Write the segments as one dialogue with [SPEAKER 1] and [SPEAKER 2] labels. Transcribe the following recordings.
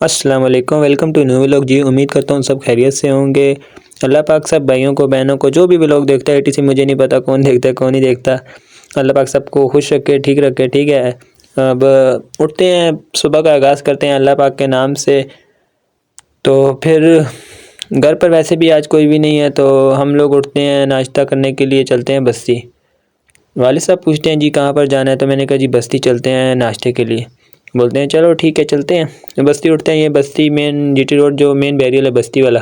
[SPEAKER 1] अस्सलाम वालेकुम, welcome to new vlog. जी उम्मीद करता हूँ सब खैरियत से होंगे। अल्लाह पाक सब भाइयों को, बहनों को, जो भी व्लॉग देखता है एटीसी, मुझे नहीं पता कौन देखता है कौन नहीं देखता, अल्लाह पाक सबको खुश रखे, ठीक रखे। ठीक है, अब उठते हैं, सुबह का आगाज़ करते हैं अल्लाह पाक के नाम से। तो फिर घर पर वैसे भी आज कोई भी नहीं है, तो हम लोग उठते हैं, नाश्ता करने के लिए चलते हैं बस्ती। वालिद साहब पूछते हैं जी कहाँ पर जाना है, तो मैंने कहा जी बस्ती चलते हैं नाश्ते के लिए। बोलते हैं चलो ठीक है चलते हैं। तो बस्ती उठते हैं, ये बस्ती मेन जीटी रोड जो मेन बैरियल है बस्ती वाला,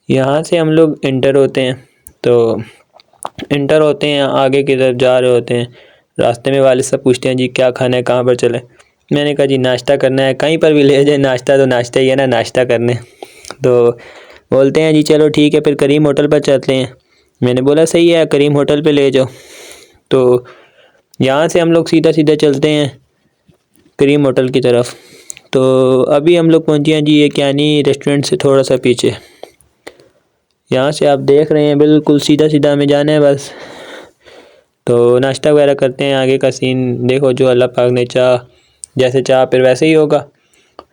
[SPEAKER 1] यहाँ से हम लोग इंटर होते हैं। तो इंटर होते हैं, आगे की तरफ जा रहे होते हैं। रास्ते में वालिद साहब पूछते हैं जी क्या खाना है, कहाँ पर चले। मैंने कहा जी नाश्ता करना है, कहीं पर भी ले जाए, नाश्ता तो नाश्ता ही है ना, नाश्ता करने। तो बोलते हैं जी चलो ठीक है फिर करीम होटल पर चलते हैं। मैंने बोला सही है, करीम होटल पे ले जाओ। तो यहाँ से हम लोग सीधा सीधा चलते हैं करीम होटल की तरफ। तो अभी हम लोग पहुँचे हैं जी ये कियानी रेस्टोरेंट से थोड़ा सा पीछे। यहाँ से आप देख रहे हैं बिल्कुल सीधा सीधा हमें जाना है बस। तो नाश्ता वगैरह करते हैं, आगे का सीन देखो जो अल्लाह पाक ने चाह, जैसे चाह फिर वैसे ही होगा।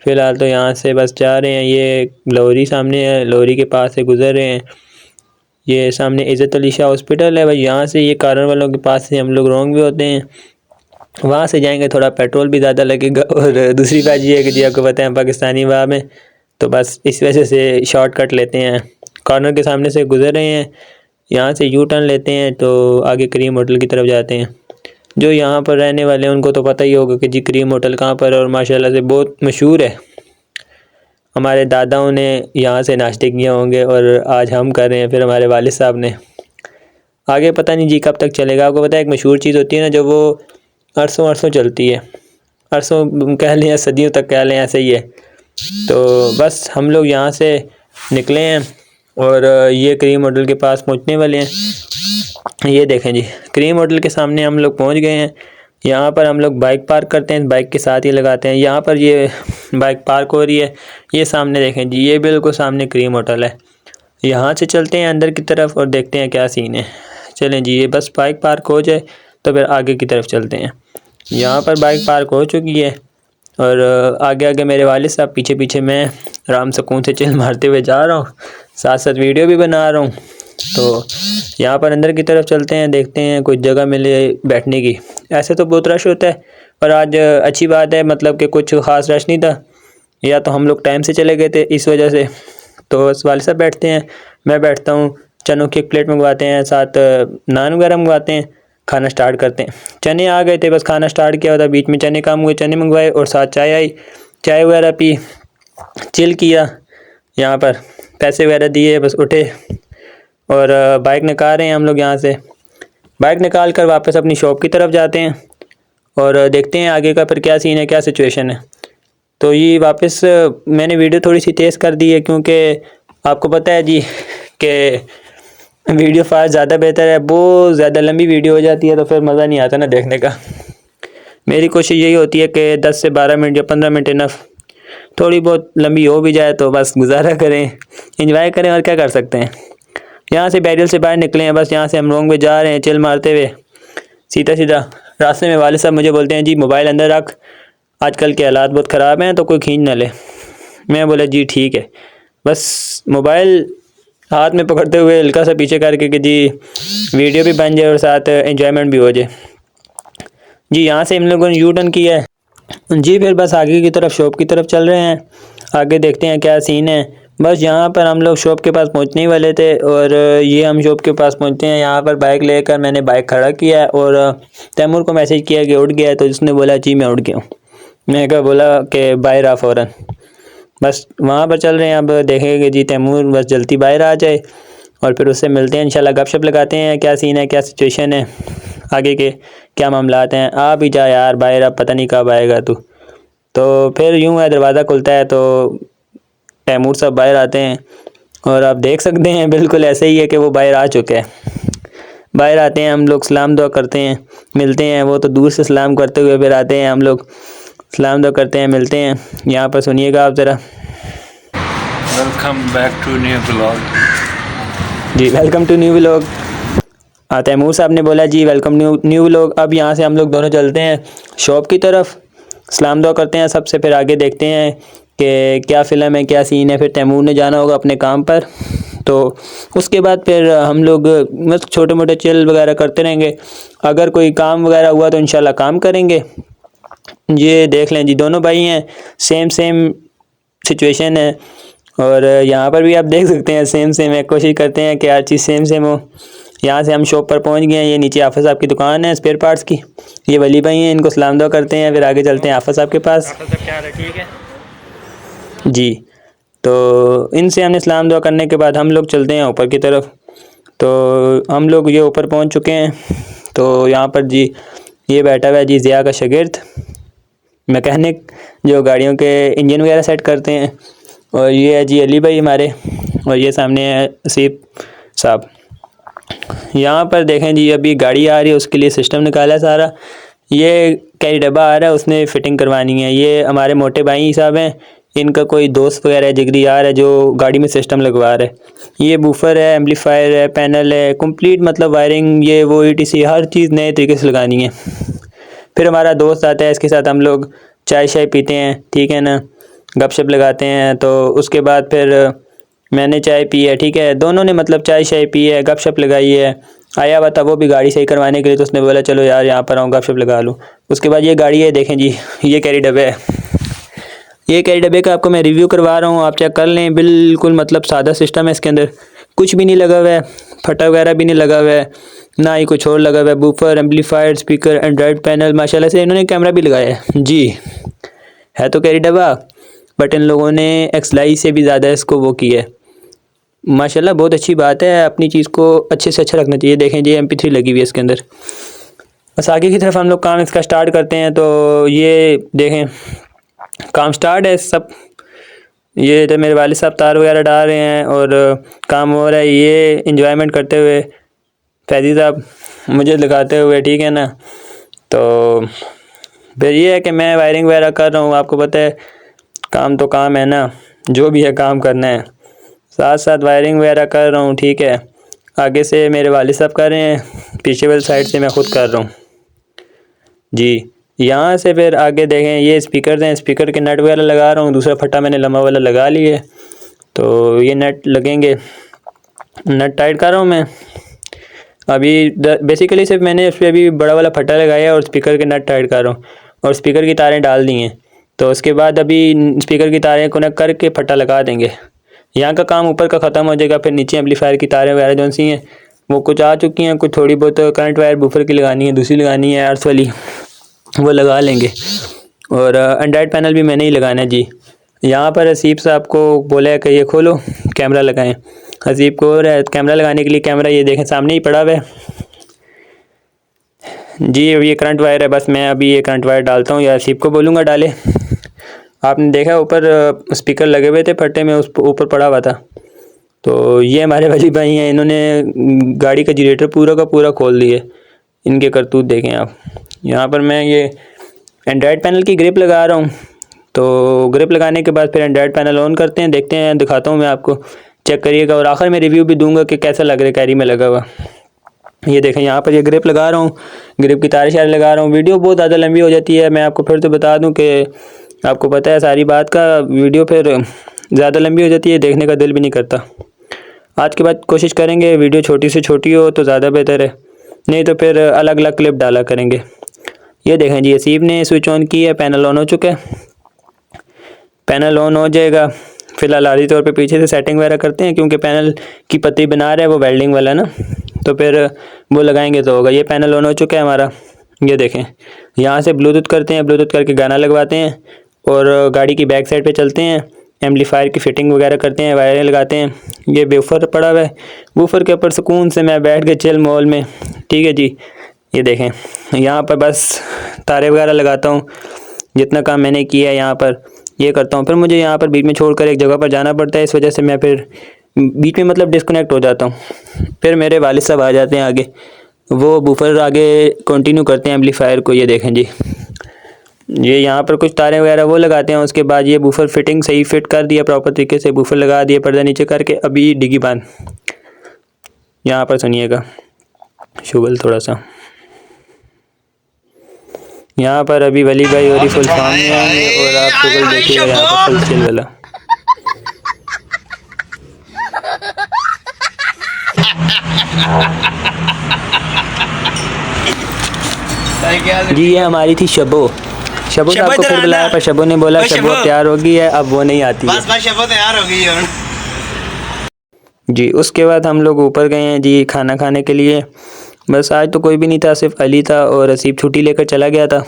[SPEAKER 1] फ़िलहाल तो यहाँ से बस जा रहे हैं, ये लोहरी सामने है, लोहरी के पास से गुज़र रहे हैं। ये सामने इज़्ज़त अली शाह हॉस्पिटल है, बस यहाँ से ये कारन वालों के पास से हम लोग रॉन्ग भी होते हैं। वहाँ से जाएंगे थोड़ा पेट्रोल भी ज़्यादा लगेगा, और दूसरी बात ये है कि जी आपको पता है पाकिस्तानी वाह में, तो बस इस वजह से शॉर्टकट लेते हैं। कॉर्नर के सामने से गुज़र रहे हैं, यहाँ से यू टर्न लेते हैं तो आगे करीम होटल की तरफ जाते हैं। जो यहाँ पर रहने वाले हैं उनको तो पता ही होगा कि जी करीम होटल कहाँ पर है, और माशाल्लाह से बहुत मशहूर है। हमारे दादाओं ने यहाँ से नाश्ते किए होंगे और आज हम कर रहे हैं, फिर हमारे वालिद साहब ने। आगे पता नहीं जी कब तक चलेगा। आपको पता है एक मशहूर चीज़ होती है ना जो वो अरसों अरसों चलती है, अरसों कह लें या सदियों तक कह लें, ऐसे ही है। तो बस हम लोग यहाँ से निकले हैं और ये करीम होटल के पास पहुँचने वाले हैं। ये देखें जी करीम होटल के सामने हम लोग पहुँच गए हैं। यहाँ पर हम लोग बाइक पार्क करते हैं, बाइक के साथ ही लगाते हैं। यहाँ पर ये बाइक पार्क हो रही है, ये सामने देखें जी, ये बिल्कुल सामने करीम होटल है। यहाँ से चलते हैं अंदर की तरफ और देखते हैं क्या सीन है। चलें जी, ये बस बाइक पार्क हो जाए तो फिर आगे की तरफ चलते हैं। यहाँ पर बाइक पार्क हो चुकी है और आगे आगे मेरे वालिद साहब, पीछे पीछे मैं आराम सुकून से चिल मारते हुए जा रहा हूँ, साथ साथ वीडियो भी बना रहा हूँ। तो यहाँ पर अंदर की तरफ चलते हैं, देखते हैं कोई जगह मिले बैठने की। ऐसे तो बहुत रश होता है, पर आज अच्छी बात है, मतलब कि कुछ ख़ास रश नहीं था, या तो हम लोग टाइम से चले गए थे इस वजह से। तो बस वालिद साहब बैठते हैं, मैं बैठता हूँ, चनों की एक प्लेट मंगवाते हैं, साथ नान वगैरह मंगवाते हैं, खाना स्टार्ट करते हैं। चने आ गए थे, बस खाना स्टार्ट किया था, बीच में चने कम हुए, चने मंगवाए और साथ चाय आई, चाय वगैरह पी, चिल किया। यहाँ पर पैसे वगैरह दिए, बस उठे और बाइक निकाल रहे हैं हम लोग। यहाँ से बाइक निकाल कर वापस अपनी शॉप की तरफ जाते हैं और देखते हैं आगे का फिर क्या सीन है, क्या सिचुएशन है। तो ये वापस मैंने वीडियो थोड़ी सी तेज़ कर दी है, क्योंकि आपको पता है जी कि वीडियो फास्ट ज़्यादा बेहतर है। बहुत ज़्यादा लंबी वीडियो हो जाती है तो फिर मज़ा नहीं आता ना देखने का। मेरी कोशिश यही होती है कि 10 से 12 मिनट या 15 मिनट इनफ, थोड़ी बहुत लंबी हो भी जाए तो बस गुजारा करें, एंजॉय करें, और क्या कर सकते हैं। यहाँ से बैरियल से बाहर निकले हैं, बस यहाँ से हम रोंग पे जा रहे हैं चिल मारते हुए सीधा सीधा। रास्ते में वालिद साहब मुझे बोलते हैं जी मोबाइल अंदर रख, आजकल के हालात बहुत ख़राब हैं तो कोई खींच ना ले। मैं बोला जी ठीक है, बस मोबाइल हाथ में पकड़ते हुए हल्का सा पीछे करके कि जी वीडियो भी बन जाए और साथ एंजॉयमेंट भी हो जाए। जी यहाँ से हम लोगों ने यू टर्न किया है जी, फिर बस आगे की तरफ शॉप की तरफ चल रहे हैं, आगे देखते हैं क्या सीन है। बस यहाँ पर हम लोग शॉप के पास पहुँचने ही वाले थे और ये हम शॉप के पास पहुँचते हैं। यहाँ पर बाइक लेकर मैंने बाइक खड़ा किया और तैमूर को मैसेज किया कि उठ गया है, तो उसने बोला जी मैं उठ गया हूँ। मैं क्या बोला कि बाहर आ फ़ौरन। बस वहाँ पर चल रहे हैं, अब देखेंगे जी तैमूर बस जल्दी बाहर आ जाए और फिर उससे मिलते हैं इंशाल्लाह, गपशप लगाते हैं क्या सीन है, क्या सिचुएशन है, आगे के क्या मामलात हैं। आ भी जा यार बाहर, अब पता नहीं कब आएगा तू। तो फिर यूँ है दरवाज़ा खुलता है तो तैमूर साहब बाहर आते हैं और आप देख सकते हैं बिल्कुल ऐसे ही है कि वो बाहर आ चुके हैं। बाहर आते हैं, हम लोग सलाम दुआ करते हैं, मिलते हैं। वो तो दूर से सलाम करते हुए फिर आते हैं, हम लोग सलाम दुआ करते हैं, मिलते हैं। यहाँ पर सुनिएगा आप ज़रा।
[SPEAKER 2] Welcome back to new blog.
[SPEAKER 1] जी welcome to new vlog. Taimur साहब ने बोला जी वेलकम न्यू व्लॉग। अब यहाँ से हम लोग दोनों चलते हैं शॉप की तरफ, सलाम दुआ करते हैं सबसे, फिर आगे देखते हैं कि क्या फ़िल्म है, क्या सीन है। फिर तैमूर ने जाना होगा अपने काम पर, तो उसके बाद फिर हम लोग मतलब छोटे मोटे चिल वगैरह करते रहेंगे। अगर कोई काम वगैरह हुआ तो इंशाल्लाह काम करेंगे। ये देख लें जी, दोनों भाई हैं, सेम सेम सिचुएशन है। और यहाँ पर भी आप देख सकते हैं सेम सेम है। कोशिश करते हैं कि हर चीज़ सेम सेम हो। यहाँ से हम शॉप पर पहुँच गए हैं। ये नीचे आफा साहब की दुकान है स्पेयर पार्ट्स की। ये वली भाई हैं, इनको सलाम दुआ करते हैं, फिर आगे चलते हैं आफा साहब के पास।
[SPEAKER 2] आफा साहब क्या हाल है, ठीक है?
[SPEAKER 1] जी, तो इनसे हमने सलाम दुआ करने के बाद हम लोग चलते हैं ऊपर की तरफ। तो हम लोग ये ऊपर पहुँच चुके हैं। तो यहाँ पर जी ये बैठा हुआ है जी ज़िया का शागिर्द, मैकेनिक, जो गाड़ियों के इंजन वगैरह सेट करते हैं। और ये है जी अली भाई हमारे, और ये सामने है असीफ साहब। यहाँ पर देखें जी, अभी गाड़ी आ रही है, उसके लिए सिस्टम निकाला है सारा। ये कैरी डब्बा आ रहा है, उसने फ़िटिंग करवानी है। ये हमारे मोटे भाई साहब हैं, इनका कोई दोस्त वगैरह है, जिगरी यार है, जो गाड़ी में सिस्टम लगवा रहा है। ये बूफर है, एम्पलीफायर है, पैनल है, कंप्लीट मतलब वायरिंग, ये वो ETC हर चीज़ नए तरीके से लगानी है। फिर हमारा दोस्त आता है, इसके साथ हम लोग चाय शाय पीते हैं, ठीक है ना, गपशप लगाते हैं। तो उसके बाद फिर मैंने चाय पी है, ठीक है, दोनों ने मतलब चाय शाय पी है, गपशप लगाई है। आया हुआ था वो भी गाड़ी सही करवाने के लिए, तो उसने बोला चलो यार यहाँ पर आऊँ गपशप लगा लूँ। उसके बाद ये गाड़ी है, देखें जी, ये कैरी डब्बे है। ये कैरी डब्बे का आपको मैं रिव्यू करवा रहा हूँ, आप चेक कर लें। बिल्कुल मतलब सादा सिस्टम है, इसके अंदर कुछ भी नहीं लगा हुआ है, फटा वगैरह भी नहीं लगा हुआ है, ना ही कुछ और लगा हुआ है। Woofer, amplifier, speaker, Android panel, माशाल्लाह से इन्होंने कैमरा भी लगाया है जी। है तो कैरी डब्बा, बट इन लोगों ने एक्सलाई से भी ज़्यादा इसको वो किया है। माशाल्लाह बहुत अच्छी बात है, अपनी चीज़ को अच्छे से अच्छा रखना चाहिए। देखें जी MP3 लगी हुई है इसके अंदर। बस आगे की तरफ हम लोग काम इसका स्टार्ट करते हैं। तो ये देखें काम स्टार्ट है सब। ये तो मेरे वालिद साहब तार वगैरह डाल रहे हैं और काम हो रहा है। ये इंजॉयमेंट करते हुए फैज़ी साहब मुझे लगाते हुए, ठीक है ना। तो फिर ये है कि मैं वायरिंग वगैरह कर रहा हूँ। आपको पता है काम तो काम है ना, जो भी है काम करना है, साथ साथ वायरिंग वगैरह कर रहा हूँ, ठीक है। आगे से मेरे वालिद साहब कर रहे हैं, पीछे वाली साइड से मैं ख़ुद कर रहा हूँ जी। यहाँ से फिर आगे देखें, ये स्पीकर हैं, स्पीकर के नट वगैरह लगा रहा हूँ। दूसरा फट्टा मैंने लम्बा वाला लगा लिए, तो ये नट लगेंगे, नट टाइट कर रहा हूँ मैं अभी। बेसिकली सिर्फ मैंने इस पर अभी बड़ा वाला फट्टा लगाया है और स्पीकर के नट टाइट कर रहा हूँ और स्पीकर की तारें डाल दी हैं। तो उसके बाद अभी स्पीकर की तारें कनेक्ट करके फट्टा लगा देंगे। यहाँ का काम ऊपर का ख़त्म हो जाएगा। फिर नीचे एम्पलीफायर की तारें वगैरह जो सी हैं वो कुछ आ चुकी हैं, कुछ थोड़ी बहुत करंट वायर बूफर की लगानी है, दूसरी लगानी है अर्थ वाली, वो लगा लेंगे। और एंड्रॉयड पैनल भी मैंने ही लगाना है जी। यहाँ पर हसीब साहब को बोला है कि ये खोलो कैमरा लगाएं। हसीब को और कैमरा लगाने के लिए कैमरा ये देखें सामने ही पड़ा हुआ है जी। ये करंट वायर है, बस मैं अभी ये करंट वायर डालता हूँ या हसीब को बोलूँगा डाले। आपने देखा ऊपर स्पीकर लगे हुए थे फट्टे में, उस ऊपर पड़ा हुआ था। तो ये हमारे वली भाई हैं, इन्होंने गाड़ी का जनरेटर पूरा का पूरा खोल दिए। इनके करतूत देखें आप। यहाँ पर मैं ये एंड्रॉयड पैनल की ग्रिप लगा रहा हूँ। तो ग्रिप लगाने के बाद फिर एंड्रॉयड पैनल ऑन करते हैं, देखते हैं, दिखाता हूँ मैं आपको, चेक करिएगा। और आखिर में रिव्यू भी दूंगा कि कैसा लग रहा है कैरी में लगा हुआ। ये देखें यहाँ पर ये ग्रिप लगा रहा हूँ, ग्रिप की तारें शारे लगा रहा हूँ। वीडियो बहुत ज़्यादा लंबी हो जाती है, मैं आपको फिर तो बता दूँ कि आपको पता है सारी बात का, वीडियो फिर ज़्यादा लंबी हो जाती है, देखने का दिल भी नहीं करता। आज के बाद कोशिश करेंगे वीडियो छोटी से छोटी हो तो ज़्यादा बेहतर है, नहीं तो फिर अलग अलग क्लिप डाला करेंगे। ये देखें जी हसीब ने स्विच ऑन किया है, पैनल ऑन हो चुका है। पैनल ऑन हो जाएगा। फ़िलहाल आधी तौर पे पीछे से सेटिंग वगैरह करते हैं, क्योंकि पैनल की पत्ती बना रहा है वो वेल्डिंग वाला ना, तो फिर वो लगाएंगे तो होगा। ये पैनल ऑन हो चुका है हमारा। ये देखें, यहाँ से ब्लूटूथ करते हैं, ब्लूटूथ करके गाना लगवाते हैं और गाड़ी की बैक साइड पे चलते हैं, एम्पलीफायर की फ़िटिंग वगैरह करते हैं, वायरें लगाते हैं। ये बूफर पड़ा हुआ है, बूफर के ऊपर सुकून से मैं बैठ के चिल मॉल में, ठीक है जी। ये देखें यहाँ पर बस तारे वगैरह लगाता हूँ, जितना काम मैंने किया है यहाँ पर ये करता हूँ। फिर मुझे यहाँ पर बीच में छोड़कर एक जगह पर जाना पड़ता है, इस वजह से मैं फिर बीच में मतलब डिस्कनेक्ट हो जाता हूँ। फिर मेरे वालिद साहब आ जाते हैं आगे, वो बूफर आगे कंटिन्यू करते हैं एम्पलीफायर को। ये देखें जी, ये यहाँ पर कुछ तारें वगैरह वो लगाते हैं। उसके बाद ये बूफर फिटिंग सही फिट कर दिया प्रॉपर तरीके से, बूफर लगा दिए पर्दा नीचे करके। अभी डिग्गी बांध, यहाँ पर सुनिएगा शुगल थोड़ा सा। यहाँ पर अभी वली भाई और फुल फॉर्म में आएंगे और आप शुगल देखिएगा यहाँ पर फुल चिल वाला। जी ये हमारी थी शबो। शबो साहब को फिर बुलाया पर शबो ने बोला शबो तैयार हो गई है, अब वो नहीं आती है।
[SPEAKER 3] बस शबो तैयार हो गई है।
[SPEAKER 1] जी उसके बाद हम लोग ऊपर गए हैं जी खाना खाने के लिए। बस आज तो कोई भी नहीं था, सिर्फ अली था और असीब छुट्टी लेकर चला गया था।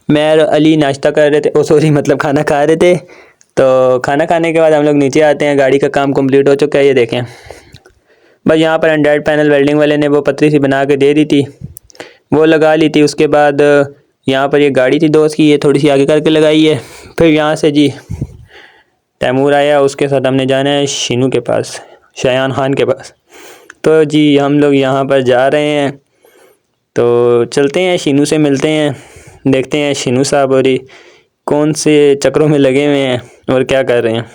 [SPEAKER 1] मैं और अली नाश्ता कर रहे थे, ओ सॉरी मतलब खाना खा रहे थे। तो खाना खाने के बाद हम लोग नीचे आते हैं, गाड़ी का काम कंप्लीट हो चुका है, ये देखें। बस यहाँ पर एंड्रॉयड पैनल वेल्डिंग वाले ने वो पतली सी बना के दे दी थी, वो लगा ली थी। उसके बाद यहाँ पर ये गाड़ी थी दोस्त की, ये थोड़ी सी आगे करके लगाई है। फिर यहाँ से जी तैमूर आया, उसके साथ हमने जाना है शीनू के पास, शायान खान के पास। तो जी हम लोग यहाँ पर जा रहे हैं, तो चलते हैं शीनू से मिलते हैं, देखते हैं शीनू साहब और कौन से चक्रों में लगे हुए हैं और क्या कर रहे हैं।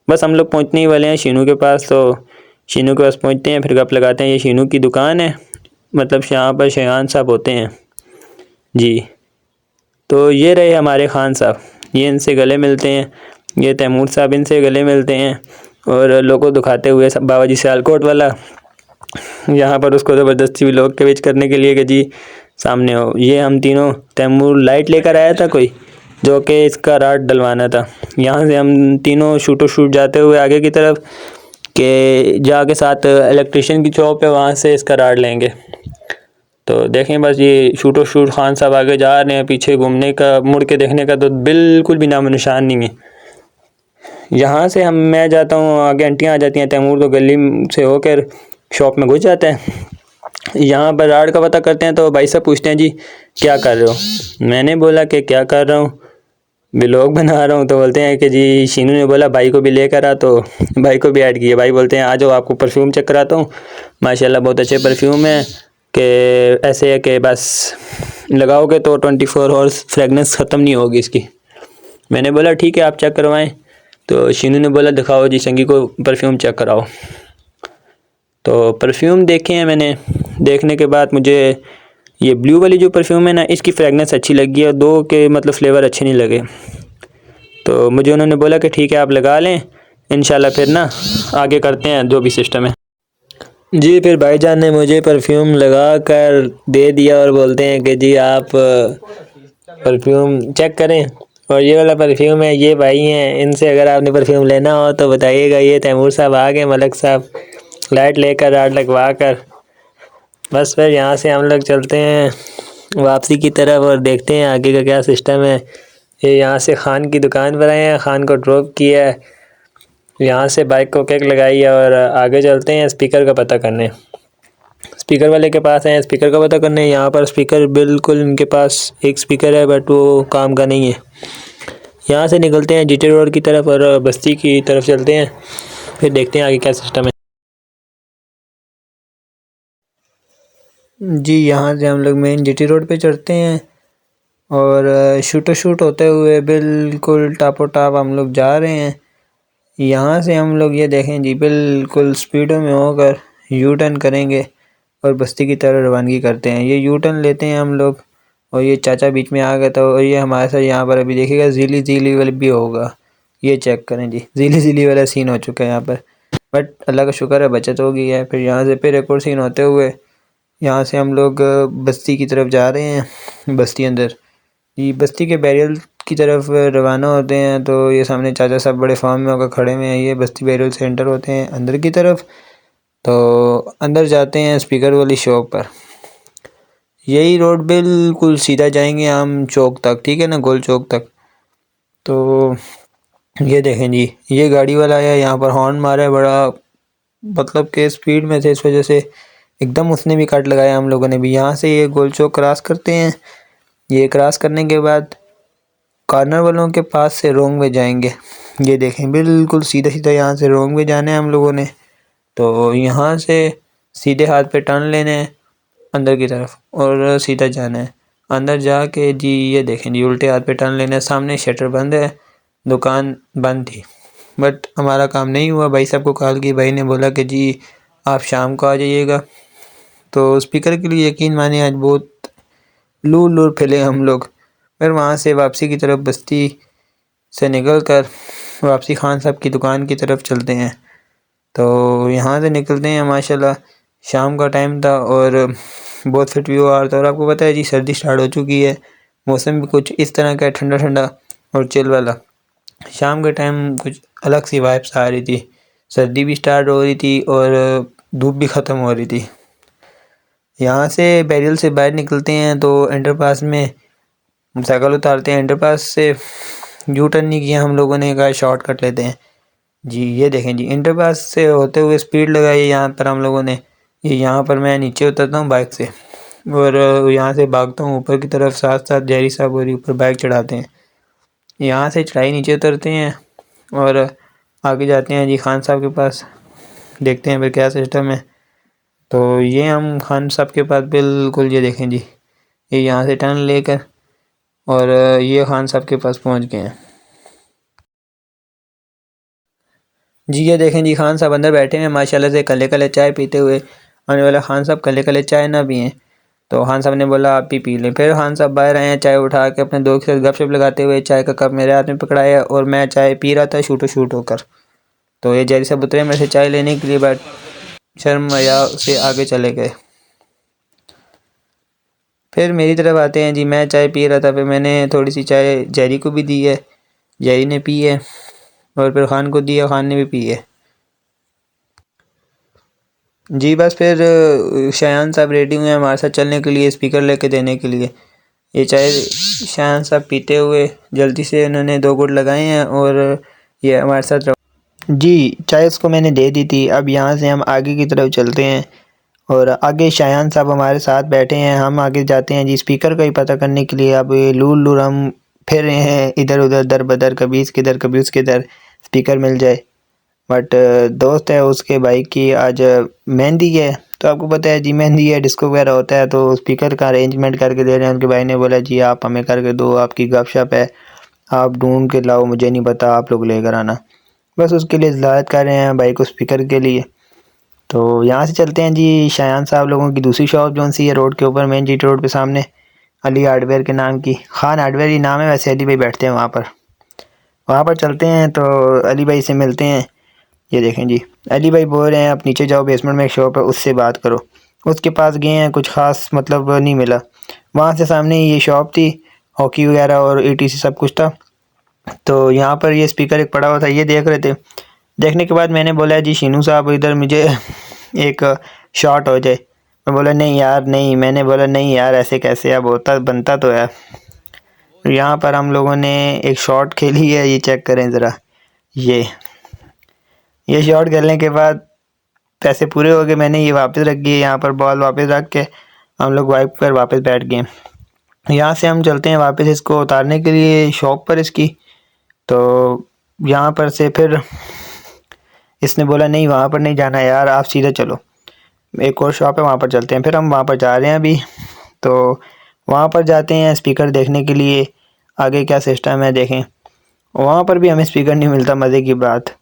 [SPEAKER 1] बस हम लोग पहुँचने ही वाले हैं शीनू के पास, तो शीनू के पास पहुँचते हैं, फिर गप लगाते हैं। ये शीनू की दुकान है, मतलब यहाँ पर शायान साहब होते हैं जी। तो ये रहे हमारे खान साहब, ये इनसे गले मिलते हैं। ये तैमूर साहब इनसे गले मिलते हैं और लोगों दिखाते हुए बाबा जी सियालकोट वाला यहाँ पर उसको ज़बरदस्ती भी लोग कवेज करने के लिए कि जी सामने हो। ये हम तीनों, तैमूर लाइट लेकर आया था कोई, जो कि इसका राड डलवाना था। यहाँ से हम तीनों शूटो शूट जाते हुए आगे की तरफ के जाके साथ इलेक्ट्रिशियन की शॉप है, वहाँ से इसका राड लेंगे। तो देखें बस ये शूटो शूट खान साहब आगे जा रहे हैं, पीछे घूमने का मुड़ के देखने का तो बिल्कुल भी नामो निशान नहीं है। यहाँ से मैं जाता हूँ, आगे आंटियाँ आ जाती हैं, तैमूर तो गली से होकर शॉप में घुस जाता है। यहाँ पर राड का पता करते हैं, तो भाई साहब पूछते हैं जी क्या कर रहे हो। मैंने बोला कि क्या कर रहा हूँ, व्लॉग बना रहा हूँ। तो बोलते हैं कि जी शीनू ने बोला भाई को भी लेकर आ, तो भाई को भी ऐड किया। भाई बोलते हैं आ जाओ आपको परफ्यूम चेक कराता हूँ, माशाल्लाह बहुत अच्छे परफ्यूम है, कि ऐसे है कि बस लगाओगे तो 24 आवर्स फ्रेगनेंस ख़त्म नहीं होगी इसकी। मैंने बोला ठीक है आप चेक करवाएं। तो शीनू ने बोला दिखाओ जी संगी को परफ्यूम चेक कराओ। तो परफ्यूम देखे हैं मैंने, देखने के बाद मुझे ये ब्लू वाली जो परफ्यूम है ना, इसकी फ्रेगनेंस अच्छी लगी है, दो के मतलब फ्लेवर अच्छे नहीं लगे। तो मुझे उन्होंने बोला कि ठीक है आप लगा लें, इंशाल्लाह फिर ना आगे करते हैं जो भी सिस्टम है जी। फिर भाईजान ने मुझे परफ्यूम लगा कर दे दिया और बोलते हैं कि जी आप परफ्यूम चेक करें, और ये वाला परफ्यूम है, ये भाई हैं, इनसे अगर आपने परफ्यूम लेना हो तो बताइएगा। ये तैमूर साहब आ गए, मलक साहब लाइट लेकर राड लगवा कर। बस फिर यहाँ से हम लोग चलते हैं वापसी की तरफ और देखते हैं आगे का क्या सिस्टम है। ये यहाँ से खान की दुकान पर आए हैं, खान को ड्रॉप किया है, यहाँ से बाइक को किक लगाई है और आगे चलते हैं स्पीकर का पता करने। स्पीकर वाले के पास हैं, स्पीकर का पता करने। यहाँ पर स्पीकर बिल्कुल इनके पास एक स्पीकर है बट वो काम का नहीं है। यहाँ से निकलते हैं जीटी रोड की तरफ और बस्ती की तरफ चलते हैं, फिर देखते हैं आगे क्या सिस्टम है जी। यहाँ से हम लोग मेन जीटी रोड पे चढ़ते हैं और शूटो शूट होते हुए बिल्कुल टापो टाप हम लोग जा रहे हैं। यहाँ से हम लोग ये देखें जी बिल्कुल स्पीडों में होकर यू टर्न करेंगे और बस्ती की तरफ रवानगी करते हैं। ये यू टर्न लेते हैं हम लोग और ये चाचा बीच में आ गया था और ये हमारे साथ यहाँ पर अभी देखिएगा जीली जीली वाली भी होगा। ये चेक करें जी, जीली जीली वाला सीन हो चुका है यहाँ पर, बट अल्लाह का शुक्र है बचत हो गई है। फिर यहाँ से फिर एक और सीन होते हुए यहाँ से हम लोग बस्ती की तरफ जा रहे हैं। बस्ती अंदर ये बस्ती के बैरियल की तरफ रवाना होते हैं। तो ये सामने चाचा साहब बड़े फार्म में होकर खड़े हुए हैं, ये बस्ती बैरियल से एंटर होते हैं अंदर की तरफ। तो अंदर जाते हैं स्पीकर वाली शॉप पर। यही रोड बिल्कुल सीधा जाएंगे हम चौक तक, ठीक है ना, गोल चौक तक। तो ये देखें जी ये गाड़ी वाला आया, यहाँ पर हॉर्न मारा है बड़ा, मतलब के स्पीड में थे, इस वजह से एकदम उसने भी कट लगाया, हम लोगों ने भी। यहाँ से ये गोल चौक क्रॉस करते हैं। ये क्रॉस करने के बाद कॉर्नर वालों के पास से रोंग वे जाएंगे। ये देखें बिल्कुल सीधा सीधा यहाँ से रोंग वे जाना है हम लोगों ने। तो यहाँ से सीधे हाथ पे टर्न लेने हैं अंदर की तरफ और सीधा जाना है। अंदर जाके जी ये देखें जी उल्टे हाथ पे टर्न लेना है। सामने शटर बंद है, दुकान बंद थी, बट हमारा काम नहीं हुआ। भाई साहब को कॉल की, भाई ने बोला कि जी आप शाम को आ जाइएगा। तो स्पीकर के लिए यकीन माने आज बहुत लूर लूर फैले हम लोग। फिर वहाँ से वापसी की तरफ बस्ती से निकल कर वापसी खान साहब की दुकान की तरफ चलते हैं। तो यहाँ से निकलते हैं, माशाल्लाह शाम का टाइम था और बहुत फिट व्यू आ रहा था। और आपको पता है जी सर्दी स्टार्ट हो चुकी है, मौसम भी कुछ इस तरह का ठंडा ठंडा और चिल वाला। शाम के टाइम कुछ अलग सी वाइब्स आ रही थी, सर्दी भी स्टार्ट हो रही थी और धूप भी ख़त्म हो रही थी। यहाँ से बैरियल से बाहर निकलते हैं तो अंडरपास में साइकिल उतारते हैं। अंडरपास से यू टर्न नहीं किया हम लोगों ने, कहा शॉर्टकट लेते हैं जी। ये देखें जी, अंडरपास से होते हुए स्पीड लगाई यहाँ पर हम लोगों ने। ये यहाँ पर मैं नीचे उतरता हूँ बाइक से और यहाँ से भागता हूँ ऊपर की तरफ, साथ साथ जहरी साहब और ऊपर बाइक चढ़ाते हैं। यहाँ से चढ़ाई नीचे उतरते हैं और आगे जाते हैं जी खान साहब के पास, देखते हैं फिर क्या सिस्टम है। तो ये हम खान साहब के पास बिल्कुल, ये देखें जी, ये यहाँ से टर्न लेकर और ये खान साहब के पास पहुँच गए हैं जी। ये देखें जी, खान साहब अंदर बैठे हैं माशाल्लाह से, कले कले चाय पीते हुए। आने वाला खान साहब कले कले चाय ना पिएं, तो खान साहब ने बोला आप भी पी लें। फिर खान साहब बाहर आए हैं, चाय उठा के अपने दोस्त के साथ गपशप लगाते हुए, चाय का कप मेरे हाथ में पकड़ाया और मैं चाय पी रहा था शूट होकर। तो ये जैरी साहब उतरे मेरे से चाय लेने के लिए, बट शर्म या से आगे चले गए। फिर मेरी तरफ आते हैं जी, मैं चाय पी रहा था, फिर मैंने थोड़ी सी चाय जैरी को भी दी है, जैरी ने पी है और फिर खान को दिया, खान ने भी पी है जी। बस फिर शायान साहब रेडी हुए हैं हमारे साथ चलने के लिए, स्पीकर लेके देने के लिए। ये चाय शायान साहब पीते हुए जल्दी से उन्होंने 2 घूंट लगाए हैं और ये हमारे साथ जी। चाय उसको मैंने दे दी थी। अब यहाँ से हम आगे की तरफ चलते हैं और आगे शायान साहब हमारे साथ बैठे हैं, हम आगे जाते हैं जी स्पीकर का ही पता करने के लिए। अब लूर लूर हम फिर रहे हैं इधर उधर दर बदर, कभी इसके इधर कभी उसके इधर स्पीकर मिल जाए। बट दोस्त है उसके भाई की आज मेहंदी है, तो आपको पता है जी मेहंदी है, डिस्को वगैरह होता है, तो स्पीकर का अरेंजमेंट करके दे रहे हैं। उनके भाई ने बोला जी आप हमें करके दो, आपकी गपशप है, आप ढूंढ के लाओ, मुझे नहीं पता, आप लोग लेकर आना। बस उसके लिए ज़ाहिर कर रहे हैं भाई को स्पीकर के लिए। तो यहाँ से चलते हैं जी शायान साहब लोगों की दूसरी शॉप जो सी है रोड के ऊपर, मेन जीटी रोड पे सामने, अली हार्डवेयर के नाम की, खान हार्डवेयर ही नाम है वैसे, अली भाई बैठते हैं वहाँ पर चलते हैं तो अली भाई से मिलते हैं। ये देखें जी, अली भाई बोल रहे हैं आप नीचे जाओ, बेसमेंट में एक शॉप है उससे बात करो। उसके पास गए हैं, कुछ ख़ास मतलब नहीं मिला। वहाँ से सामने ये शॉप थी, हॉकी वगैरह और ETC सब कुछ था। तो यहाँ पर ये स्पीकर एक पड़ा हुआ था, ये देख रहे थे। देखने के बाद मैंने बोला जी शीनू साहब इधर मुझे एक शॉट हो जाए। मैं बोला नहीं यार नहीं, मैंने बोला नहीं यार ऐसे कैसे, अब होता बनता तो है। यहाँ पर हम लोगों ने एक शॉट खेली है, ये चेक करें ज़रा, ये शॉट खेलने के बाद पैसे पूरे हो गए। मैंने ये वापस रख दिए, यहाँ पर बॉल वापस रख के हम लोग वाइप कर वापस बैठ गए। यहाँ से हम चलते हैं वापस इसको उतारने के लिए शॉप पर इसकी। तो यहाँ पर से फिर इसने बोला नहीं वहाँ पर नहीं जाना यार, आप सीधे चलो, एक और शॉप है वहाँ पर चलते हैं। फिर हम वहाँ पर जा रहे हैं अभी। तो वहाँ पर जाते हैं स्पीकर देखने के लिए, आगे क्या सिस्टम है देखें। वहाँ पर भी हमें स्पीकर नहीं मिलता, मज़े की बात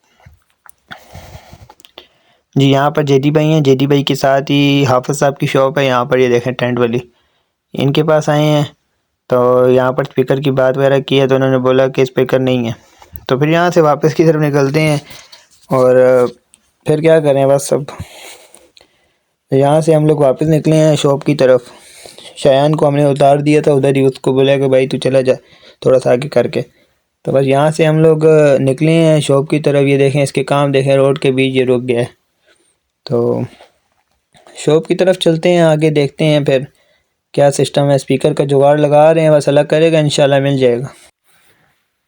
[SPEAKER 1] जी। यहाँ पर जेडी भाई हैं, जेडी भाई के साथ ही हाफिज़ साहब की शॉप है यहाँ पर, ये देखें टेंट वाली, इनके पास आए हैं। तो यहाँ पर स्पीकर की बात वगैरह की है तो उन्होंने बोला कि स्पीकर नहीं है। तो फिर यहाँ से वापस की तरफ निकलते हैं और फिर क्या करें बस सब। यहाँ से हम लोग वापस निकले हैं शॉप की तरफ। शायान को हमने उतार दिया था उधर ही, उसको बोला कि भाई तू चला जा थोड़ा सा आगे करके। तो बस यहाँ से हम लोग निकले हैं शॉप की तरफ। ये देखें इसके काम देखें, रोड के बीच ये रुक गया है। तो शॉप की तरफ चलते हैं, आगे देखते हैं फिर क्या सिस्टम है। स्पीकर का जुगाड़ लगा रहे हैं, बस अल्लाह करेगा इंशाल्लाह मिल जाएगा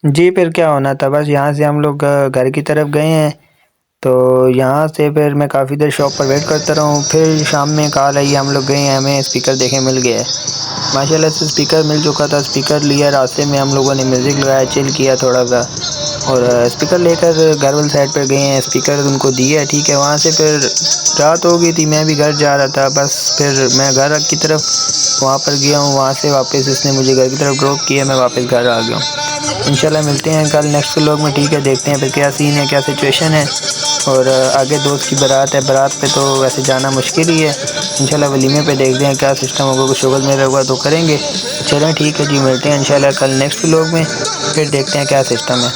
[SPEAKER 1] जी। फिर क्या होना था, बस यहाँ से हम लोग घर की तरफ गए हैं। तो यहाँ से फिर मैं काफ़ी देर शॉप पर वेट करता रहा हूँ। फिर शाम में कॉल आई, हम लोग गए हैं, हमें स्पीकर देखे मिल गया है। माशाल्लाह से स्पीकर मिल चुका था। स्पीकर लिया, रास्ते में हम लोगों ने म्यूज़िक लगाया, चिल किया थोड़ा सा, और स्पीकर लेकर घर वाली साइड पर गए हैं। स्पीकर उनको दिया, ठीक है। वहाँ से फिर रात हो गई थी, मैं भी घर जा रहा था। बस फिर मैं घर की तरफ वहाँ पर गया हूँ, वहाँ से वापस इसने मुझे घर की तरफ ड्रॉप किया, मैं वापस घर आ गया हूँ। इंशाल्लाह मिलते हैं कल नेक्स्ट व्लॉग में, ठीक है। देखते हैं फिर क्या सीन है, क्या सिचुएशन है। और आगे दोस्त की बारात है, बारात पे तो वैसे जाना मुश्किल ही है। इंशाल्लाह वलीमे पे देखते हैं क्या सिस्टम होगा, कुछ शुगल में होगा तो करेंगे। चलें ठीक है जी, मिलते हैं इंशाल्लाह कल नेक्स्ट व्लॉग में, फिर देखते हैं क्या सिस्टम है।